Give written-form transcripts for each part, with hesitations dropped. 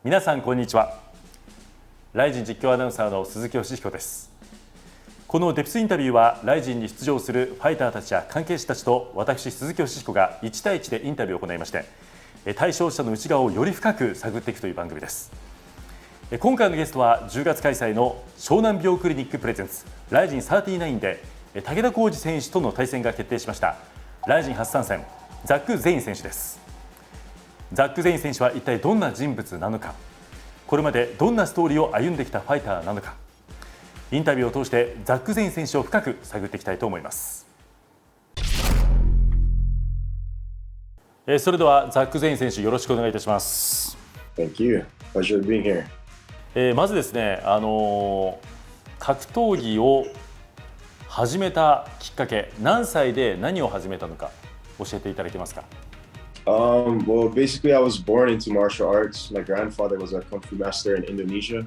皆さんこんにちは。RIZIN実況アナウンサーの鈴木芳彦です。このデプスインタビューはRIZINに出場するファイターたちや関係者たちと私鈴木芳彦が1対1でインタビューを行いまして、対象者の内側をより深く探っていくという番組です。今回のゲストは10月開催の湘南美容クリニックプレゼンツRIZIN39で武田光司選手との対戦が決定しましたRIZIN初参戦ザック・ゼイン選手です。ザック・ゼイン選手は一体どんな人物なのか、これまでどんなストーリーを歩んできたファイターなのか、インタビューを通してザック・ゼイン選手を深く探っていきたいと思います。それではザック・ゼイン選手、よろしくお願いいたします。 Thank you. Pleasure being here. まずですね、格闘技を始めたきっかけ、何歳で何を始めたのか教えていただけますか。Well, basically, I was born into martial arts. My grandfather was a kung fu master in Indonesia.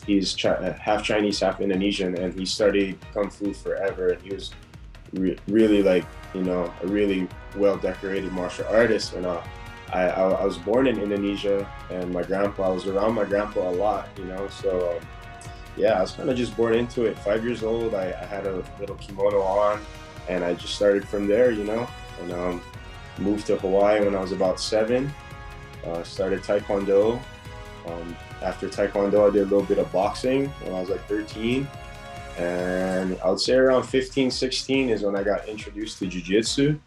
He's half Chinese, half Indonesian, and he studied kung fu forever. And he was really like, a really well-decorated martial artist. And I was born in Indonesia, and I was around my grandpa a lot, So yeah, I was kind of just born into it. 5 years old, I had a little kimono on, and I just started from there, and moved to Hawaii when I was about 7. Started Taekwondo. After Taekwondo, I did a little bit of boxing when I was like 13. And I would say around 15, 16 is when I got introduced to Jiu-Jitsu.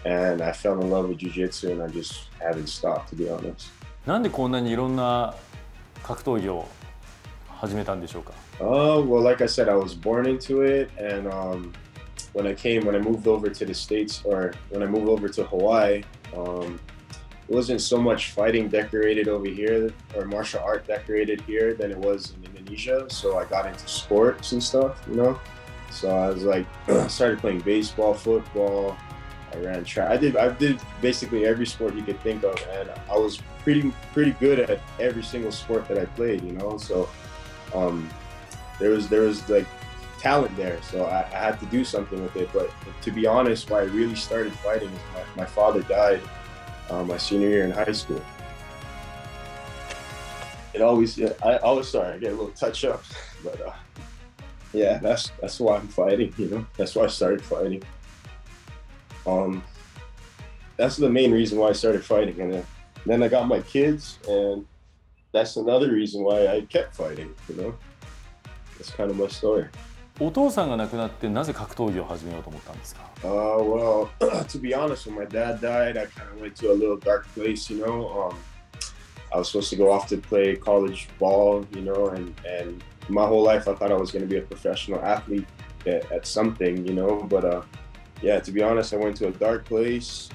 And I fell in love with Jiu-Jitsu, and I just haven't stopped, to be honest. なんでこんなにいろんな格闘技を始めたんでしょうか。Well, like I said, I was born into it, and when I moved over to the States, or when I moved over to Hawaii, it wasn't so much fighting decorated over here or martial art decorated here than it was in Indonesia. So I got into sports and stuff, So I was like, started playing baseball, football. I ran track. I did basically every sport you could think of, and I was pretty good at every single sport that I played, So there was like talent there, so I had to do something with it. But to be honest, why I really started fighting is my father died my senior year in high school. I get a little touch up, but yeah, that's why I'm fighting. That's why I started fighting. That's the main reason why I started fighting, and then I got my kids, and that's another reason why I kept fighting. That's kind of my story. お父さんが亡くなってなぜ格闘技を始めようと思ったんですか。Well, to be honest, when my dad died, I kind of went to a little dark place, I was supposed to go off to play college ball, and my whole life I thought I was going to be a professional athlete at something, but yeah, to be honest, I went to a dark place.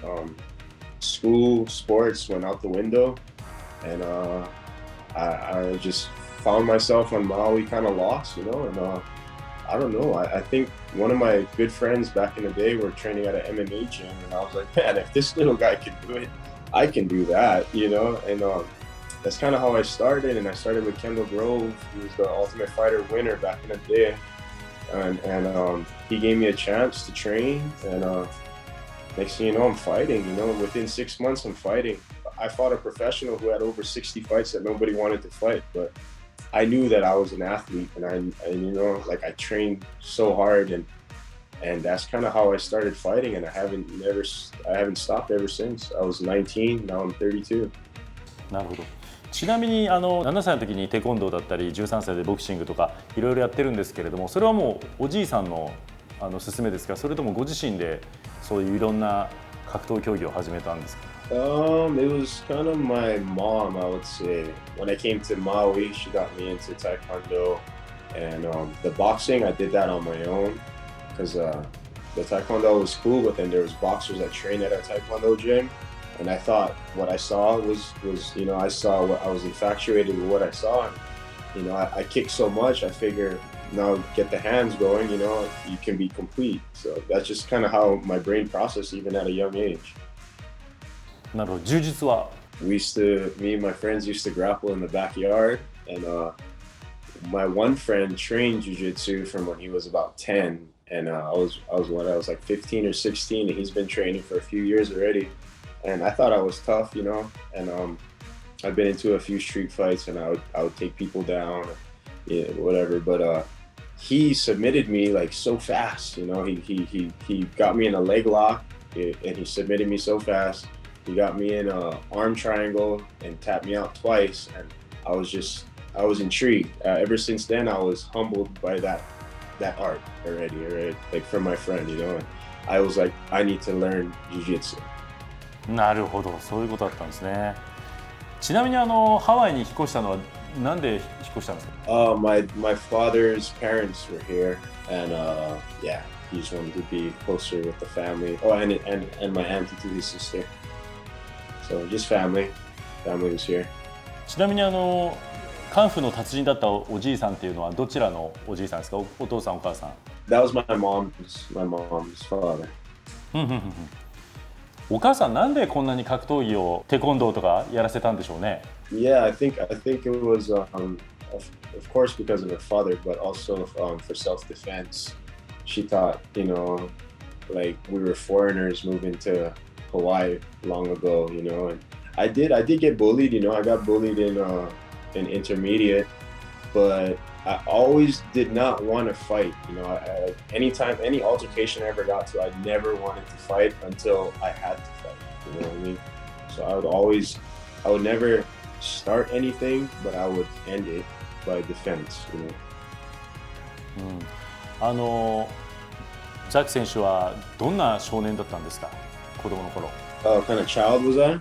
School, sports went out the window, and I just found myself on Maui kind of lost, and I don't know. I think one of my good friends back in the day were training at an MMA gym, and I was like, man, if this little guy can do it, I can do that, And that's kind of how I started. And I started with Kendall Grove. He was the Ultimate Fighter winner back in the day, and he gave me a chance to train. And next thing you know, I'm fighting. Within 6 months, I'm fighting. I fought a professional who had over 60 fights that nobody wanted to fight, but I knew that I was an athlete, and I trained so hard, and that's kind of how I started fighting, and I haven't stopped ever since. I was 19, now I'm 32. なるほど。ちなみに7歳の時にテコンドーだったり13歳でボクシングとかいろいろやってるんですけれども、それはもうおじいさんの勧めですか、それともご自身でそういういろんな格闘競技を始めたんですか。It was kind of my mom, I would say. When I came to Maui, she got me into Taekwondo, and the boxing, I did that on my own, because the Taekwondo was cool, but then there was boxers that trained at our Taekwondo gym, and I thought what I saw was I was infatuated with what I saw, and I kicked so much, I figured now get the hands going, you can be complete. So that's just kind of how my brain processed even at a young age. なるほど。柔術は me and my friends used to grapple in the backyard, and my one friend trained jiu-jitsu from when he was about 10, and I was like 15 or 16, and he's been training for a few years already, and I thought I was tough, and I've been into a few street fights, and I would take people down, yeah, whatever. But he submitted me like so fast. You know, he got me in a leg lock, and he submitted me so fast. He got me in a arm triangle and tapped me out twice, and I was intrigued. Ever since then, I was humbled by that art already, right? Like from my friend, you know. And I was like, I need to learn jiu-jitsu. なるほど、そういうことだったんですね。ちなみにハワイに引っ越したのはなんで引っ越したんですか？My father's parents were here, and yeah, he just wanted to be closer with the family. Oh, and my auntie to his sister. So just family was here. ちなみにカンフーの達人だったおじいさんっていうのはどちらのおじいさんですか？お父さんお母さん。That was my mom's father. お母さんなんでこんなに格闘技をテコンドーとかやらせたんでしょうね。Yeah, I think it was of course because of her father, but also for self-defense. She thought, you know, like we were foreigners moving to Hawaii long ago, you know, and I did get bullied, you know. I got bullied in intermediate, but I always did not want to fight, you know. Anytime, any altercation I ever got to, I never wanted to fight until I had to fight, you know what I mean? So I would never start anything, but I would end it by defense, you know. ザック選手はどんな少年だったんですか？子供の頃。What kind of child was I?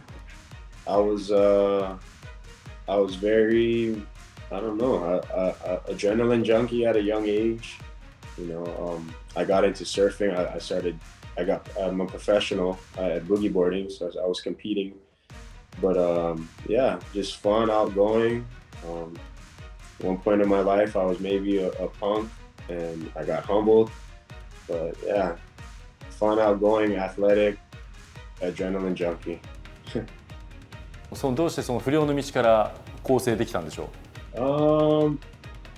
I was very, I don't know, adrenaline junkie at a young age. You know, I got into surfing. I'm a professional at boogie boarding, so I was competing. But yeah, just fun, outgoing. One point in my life, I was maybe a punk, and I got humbled. But yeah, fun, outgoing, athletic, adrenaline junkie. どうしてその不良の道から構成できたんでしょう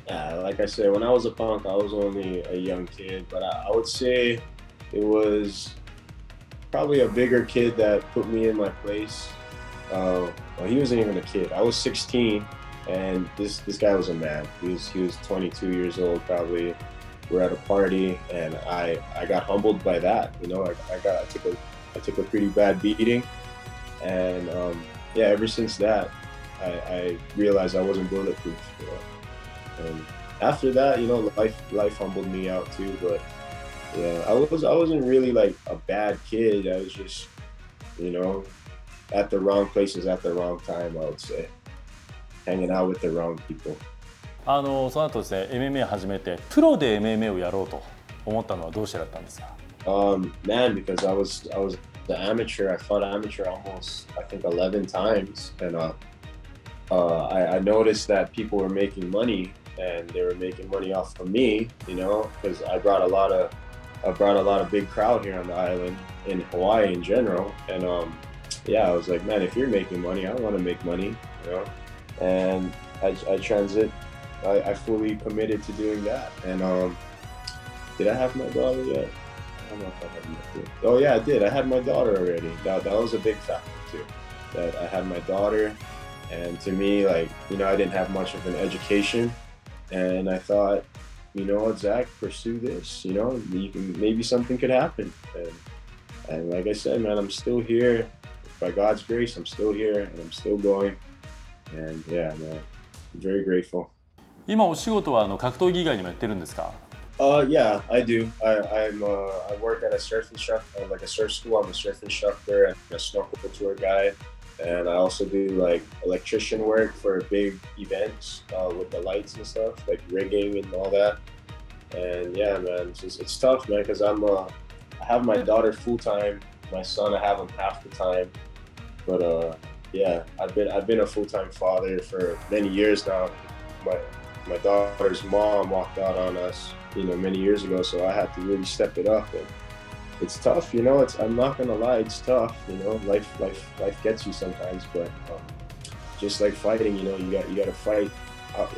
？Yeah, like I said, when I was a punk, I was only a young kid, but I would say it was probably a bigger kid that put me in my place. Well, he wasn't even a kid. I was 16, and this guy was a man. He was 22 years old, probably. We're at a party, and I got humbled by that. You know, I took a pretty bad beating, and yeah, ever since that, I realized I wasn't bulletproof. You know? And after that, you know, life humbled me out too. But yeah, I wasn't really like a bad kid. I was just, you know, at the wrong places at the wrong time. I would say, hanging out with the wrong people. その後ですね、MMA 始めてプロで MMA をやろうと思ったのはどうしてだったんですか？Man, because I was the amateur. I fought amateur almost, I think, 11 times, and I noticed that people were making money, and they were making money off of me, you know, because I brought a lot of big crowd here on the island, in Hawaii in general, and yeah, I was like, man, if you're making money, I want to make money, you know, and I fully committed to doing that. And did I have my daughter yet? I don't know if I had my daughter. Oh yeah, I did. I had my daughter already. That was a big factor too. That I had my daughter, and to me, like, you know, I didn't have much of an education, and I thought, you know what, Zach, pursue this. You know, maybe something could happen. And like I said, man, I'm still here. By God's grace, I'm still here, and I'm still going. And yeah, man, I'm very grateful. 今お仕事は格闘技以外にもやってるんですか？Yeah, I do. I work at a surf instructor, like a surf school. I'm a surf instructor and a snorkel tour guide, and I also do like electrician work for big events with the lights and stuff, like rigging and all that. And yeah, man, it's tough, man, because I have my daughter full time, my son I have him half the time, but yeah, I've been a full-time father for many years now. My daughter's mom walked out on us, you know, many years ago, so I had to really step it up. And it's tough, you know. I'm not gonna lie, it's tough, you know. Life gets you sometimes, but just like fighting, you know, you got to fight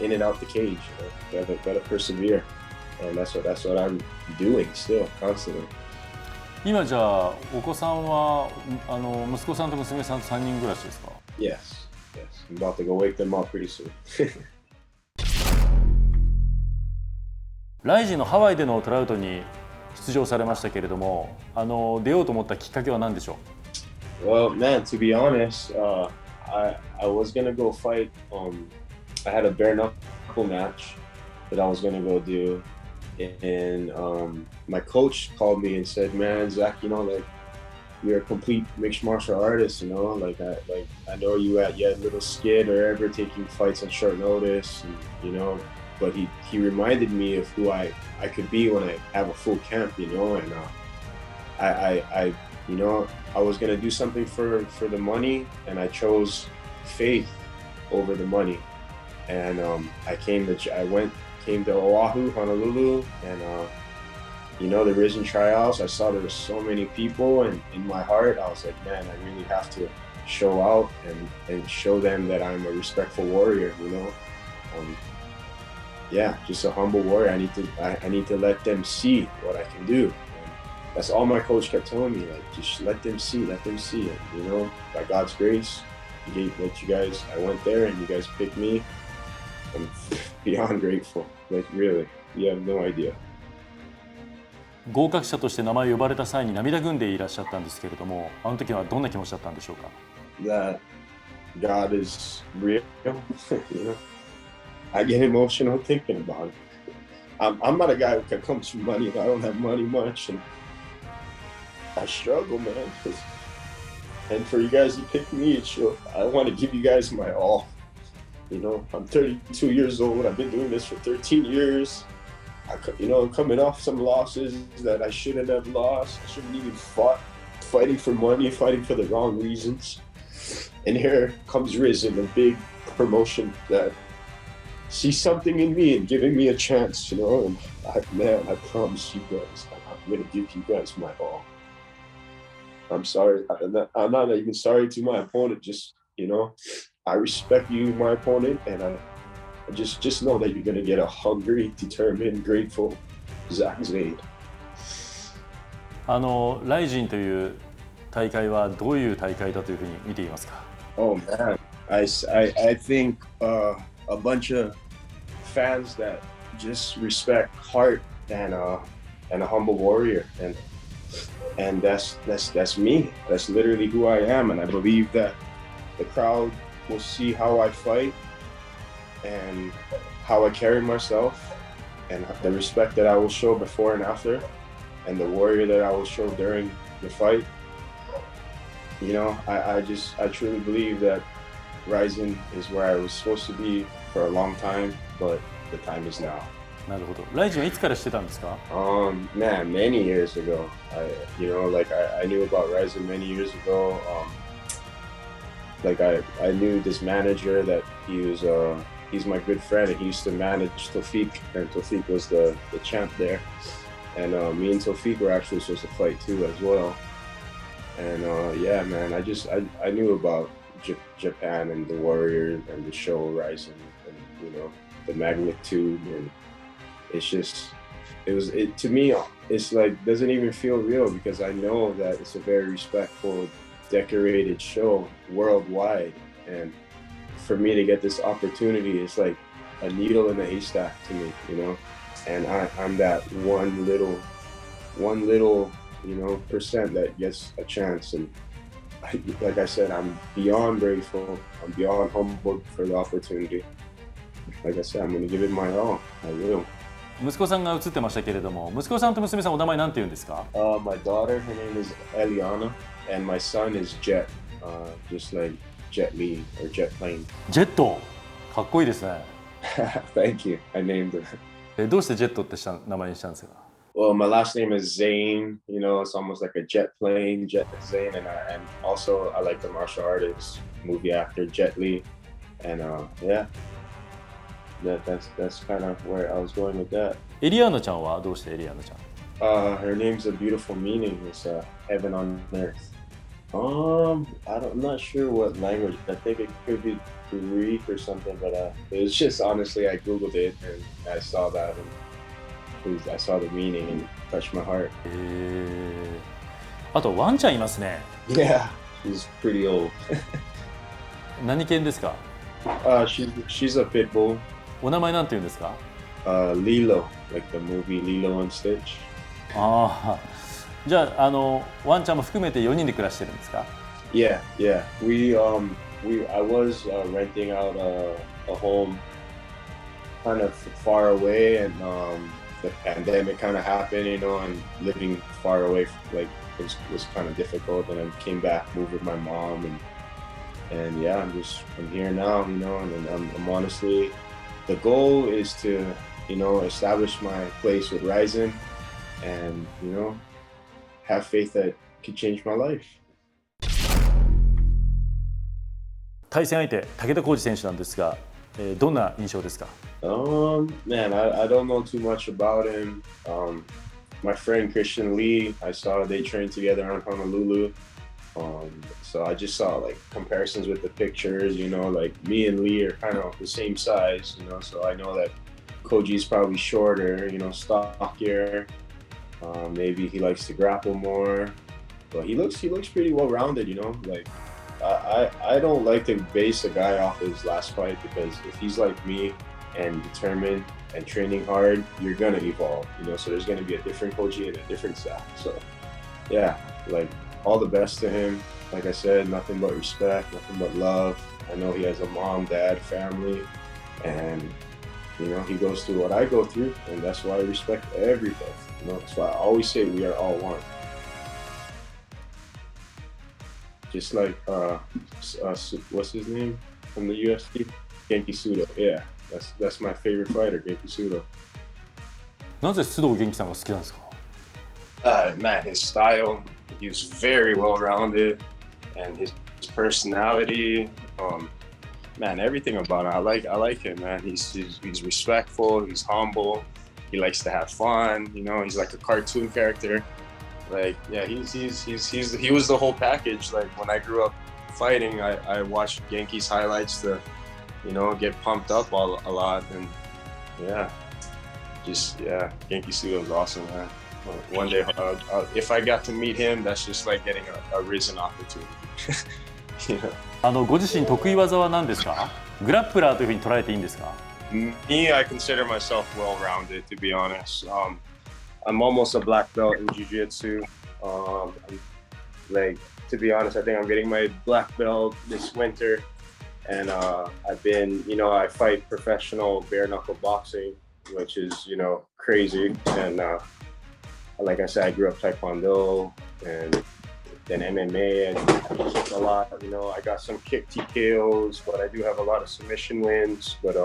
in and out the cage. You know, gotta persevere, and that's what I'm doing still, constantly. 今じゃあお子さんは息子さんと娘さんと3人暮らしですか？ Yes. Yes. I'm about to go wake them up pretty soon. RIZINのハワイでのトライアウトに出場されましたけれども、出ようと思ったきっかけは何でしょう？ Well, man, to be honest, I was gonna go fight. I had a bare knuckle match that I was gonna go do, and my coach called me and said, "Man, Zach, you know, like you're a complete mixed martial artist. You know, I know you had a little skid or ever taking fights on short notice, and, you know." But he reminded me of who I could be when I have a full camp, you know, and I you know, I was gonna do something for the money, and I chose faith over the money, and I came to Oahu, Honolulu, and you know, the RIZIN tryouts. I saw there were so many people, and in my heart, I was like, man, I really have to show out and show them that I'm a respectful warrior, you know. Yeah, just a humble warrior. I need to let them see what I can do. And that's all my coach kept telling me, like, just let them see it. You know, by God's grace, I went there and you guys picked me. I'm beyond grateful. Like, really, you have no idea. 合格者として名前を呼ばれた際に涙ぐんでいらっしゃったんですけれども、あの時はどんな気持ちだったんでしょうか？ That God is real, you know. I get emotional thinking about it. I'm not a guy who can come to money. I don't have money much, and I struggle, man. And for you guys to pick me, I want to give you guys my all. You know, I'm 32 years old. I've been doing this for 13 years. You know, coming off some losses that I shouldn't have lost. I shouldn't even fighting for money, fighting for the wrong reasons. And here comes RIZIN, a big promotion that sees something in me and giving me a chance, you know. And I promise you guys, I'm going to give you guys my all. I'm sorry. I'm not even sorry to my opponent. Just, you know, I respect you, my opponent, and I just know that you're going to get a hungry, determined, grateful Zach Zaid. RIZIN という大会はどういう大会だというふうに見ていますか？ Oh man, I think a bunch of fans that just respect heart and a humble warrior, and that's me. That's literally who I am, and I believe that the crowd will see how I fight and how I carry myself, and the respect that I will show before and after, and the warrior that I will show during the fight. You know, I truly believe that RIZIN is where I was supposed to be for a long time, but the time is now. なるほど。RIZINはいつからしてたんですか？ Man, many years ago. I knew about RIZIN many years ago. I knew this manager that he's my good friend, and he used to manage Tawfiq, and Tawfiq was the champ there. And me and Tawfiq were actually supposed to fight too as well. And yeah, man, I knew about Japan and the warrior and the show RIZIN, and you know, the magnitude, and to me, it's like doesn't even feel real, because I know that it's a very respectful, decorated show worldwide, and for me to get this opportunity, it's like a needle in a haystack to me, you know. And I'm that one little, you know, percent that gets a chance. And like I said, I'm beyond grateful. I'm beyond humbled for the opportunity. Like I said, I'm going to give it my all. I will. 息子さんが映ってましたけれども、息子さんと娘さんお名前なんて言うんですか？ My daughter, her name is Eliana, and my son is Jet, just like Jet Li or Jet Plane. ジェット、かっこいいですね。Thank you. I named her. どうしてジェットって名前にしたんですか？ Well, my last name is Zain. You know, it's almost like a jet plane, Jet Zain, and also I like the martial artist, movie actor Jet Li, and yeah, that's kind of where I was going with that. エリアーナちゃんはどうしてエリアーナちゃん？ Her name's a beautiful meaning. It's heaven on earth. I'm not sure what language. I think it could be Greek or something, but it was just honestly I googled it and I saw that, and I saw the meaning and touched my heart. あとワンちゃんいますね。Yeah, she's pretty old. 何犬ですか？She's a pit bull. お名前なんて言うんですか？Lilo, like the movie Lilo and Stitch. ああ、じゃあ、ワンちゃんも含めて4人で暮らしてるんですか？ Yeah. I was renting out a home kind of far away, and the pandemic kind of happened, and living far away was kind of difficult. And I came back, moved with my mom, and yeah, I'm here now, and I'm honestly, the goal is to establish my place with RIZIN, and have faith that could change my life. 対戦相手、武田光司選手なんですが、どんな印象ですか？ Man, I don't know too much about him. My friend Christian Lee, I saw they trained together on Honolulu. So I just saw like comparisons with the pictures, like me and Lee are kind of the same size, so I know that Koji's probably shorter, stockier. Maybe he likes to grapple more, but he looks pretty well rounded, like I don't like to base a guy off his last fight, because if he's like me and determined and training hard, you're gonna evolve, so there's gonna be a different Koji and a different Zach. So yeah, like all the best to him. Like I said, nothing but respect, nothing but love. I know he has a mom, dad, family, and he goes through what I go through, and that's why I respect everybody. That's why I always say we are all one. Just like what's his name from the UFC? Genki Sudo. Yeah, that's my favorite fighter, Genki Sudo. なぜ須藤元気さんが好きなんですか？ Man, his style, he's very well-rounded, and his personality, man, everything about him. I like him, man. He's respectful, he's humble, he likes to have fun. He's like a cartoon character. Like, yeah, he was the whole package. Like when I grew up fighting, I watched Genki's highlights to, get pumped up a lot, and yeah, Genki Sudo is awesome, man. One day, if I got to meet him, that's just like getting a RIZIN opportunity. ご自身得意技は何ですか？グラップラーというふうに捉えていいんですか？ Me, I consider myself well-rounded, to be honest. I'm almost a black belt in jiu-jitsu. Like, to be honest, I think I'm getting my black belt this winter. And I've been, I fight professional bare knuckle boxing, which is, crazy. And like I said, I grew up Taekwondo and then MMA, and I kick a lot. I got some kick TKOs, but I do have a lot of submission wins. But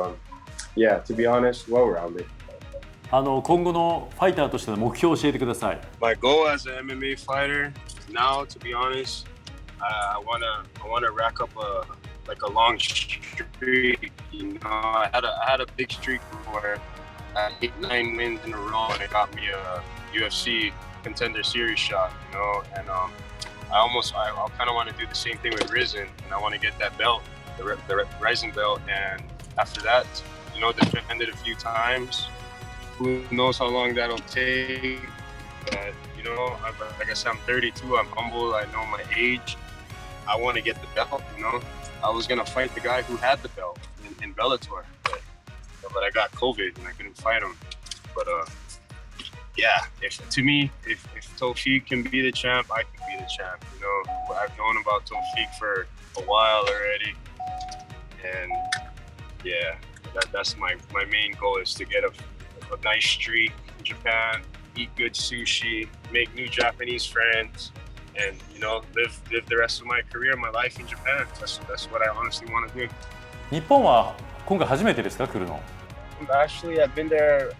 yeah, to be honest, well-rounded. 今後のファイターとしての目標を教えてください。 My goal as an MMA fighter now, to be honest, I wanna rack up a long streak. I had a big streak before. I had 8-9 wins in a row, and it got me a UFC Contender Series shot. And I kind of want to do the same thing with RIZIN, and I want to get that belt, the RIZIN belt, and after that, defend it a few times. Who knows how long that'll take? But like I said, I'm 32. I'm humble. I know my age. I want to get the belt. I was gonna fight the guy who had the belt in Bellator, but I got COVID and I couldn't fight him. But yeah, if Tawfiq can be the champ, I can be the champ. I've known about Tawfiq for a while already, and yeah, that's my main goal, is to get a nice streak in Japan, eat good sushi, make new Japanese friends, and live the rest of my career, my life in Japan. That's what I honestly want to do. 日本は今回初めてですか？来るの。 Actually, I've been there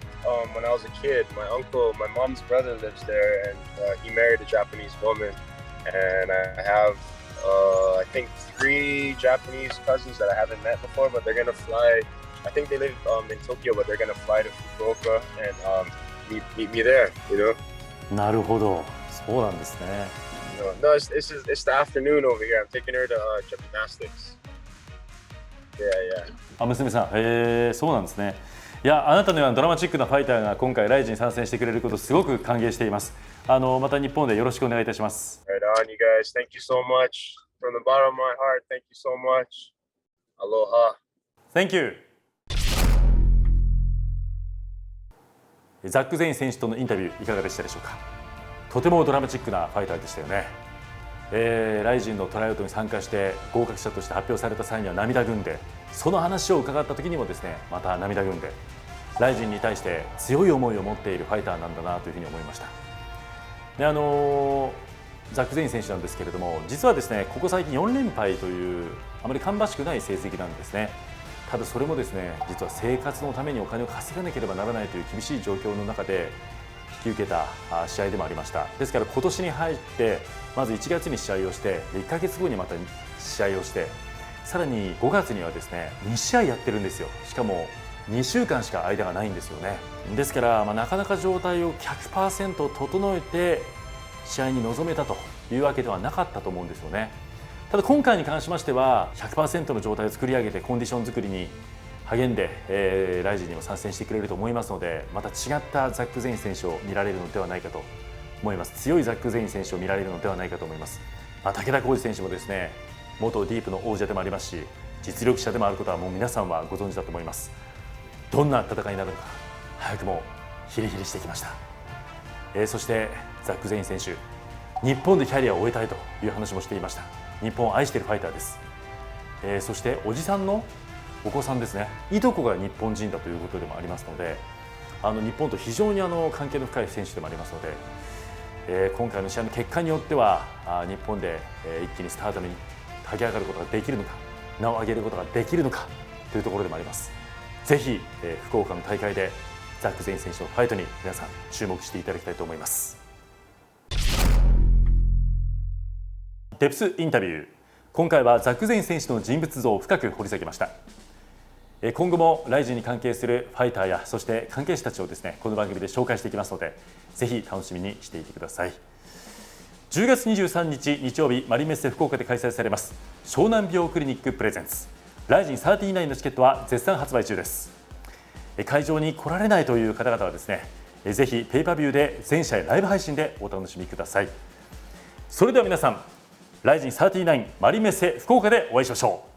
when I was a kid. My mom's brother lives there, and he married a Japanese woman. And I have, I think, 3 Japanese cousins that I haven't met before, but they're gonna fly. I think they live in Tokyo, but they're gonna fly to Fukuoka and meet me there. なるほど、そうなんですね。No, it's the afternoon over here. I'm taking her to gymnastics. Yeah. 娘さん、そうなんですね。いや、あなたのようなドラマチックなファイターが今回RIZINに参戦してくれることすごく歓迎しています。また日本でよろしくお願いいたします。Right on, you guys. Thank you so much. From the bottom of my heart, thank you so much. Aloha. Thank you. ザック・ゼイン選手とのインタビューいかがでしたでしょうか。とてもドラマチックなファイターでしたよね。RIZINのトライアウトに参加して合格者として発表された際には涙ぐんで、その話を伺った時にもですね、また涙ぐんで、RIZINに対して強い思いを持っているファイターなんだなというふうに思いました。でザック・ゼイン選手なんですけれども、実はですね、ここ最近4連敗というあまり芳しくない成績なんですね。ただそれもですね、実は生活のためにお金を稼がなければならないという厳しい状況の中で引き受けた試合でもありました。ですから今年に入ってまず1月に試合をして、1ヶ月後にまた試合をして、さらに5月にはですね2試合やってるんですよ。しかも2週間しか間がないんですよね。ですから、なかなか状態を 100% 整えて試合に臨めたというわけではなかったと思うんですよね。ただ今回に関しましては 100% の状態を作り上げてコンディション作りに励んで、RIZINにも参戦してくれると思いますので、また違ったザック・ゼイン選手を見られるのではないかと思います。強いザック・ゼイン選手を見られるのではないかと思います。武田光司選手もですね、元ディープの王者でもありますし、実力者でもあることはもう皆さんはご存知だと思います。どんな戦いになるのか、早くもヒリヒリしてきました。そしてザック・ゼイン選手、日本でキャリアを終えたいという話もしていました。日本を愛しているファイターです。そしておじさんのお子さんですね、いとこが日本人だということでもありますので、日本と非常に関係の深い選手でもありますので、今回の試合の結果によっては日本で一気にスターダムに駆け上がることができるのか、名を上げることができるのかというところでもあります。ぜひ、福岡の大会でザック・ゼイン選手のファイトに皆さん注目していただきたいと思います。デプスインタビュー、今回はザック・ゼイン選手の人物像を深く掘り下げました。今後もRIZINに関係するファイターやそして関係者たちをですね、この番組で紹介していきますので、ぜひ楽しみにしていてください。10月23日日曜日、マリンメッセ福岡で開催されます湘南美容クリニックプレゼンツRIZIN 39のチケットは絶賛発売中です。会場に来られないという方々はですね、ぜひペーパービューで全試合ライブ配信でお楽しみください。それでは皆さん、RIZIN 39マリンメッセ福岡でお会いしましょう。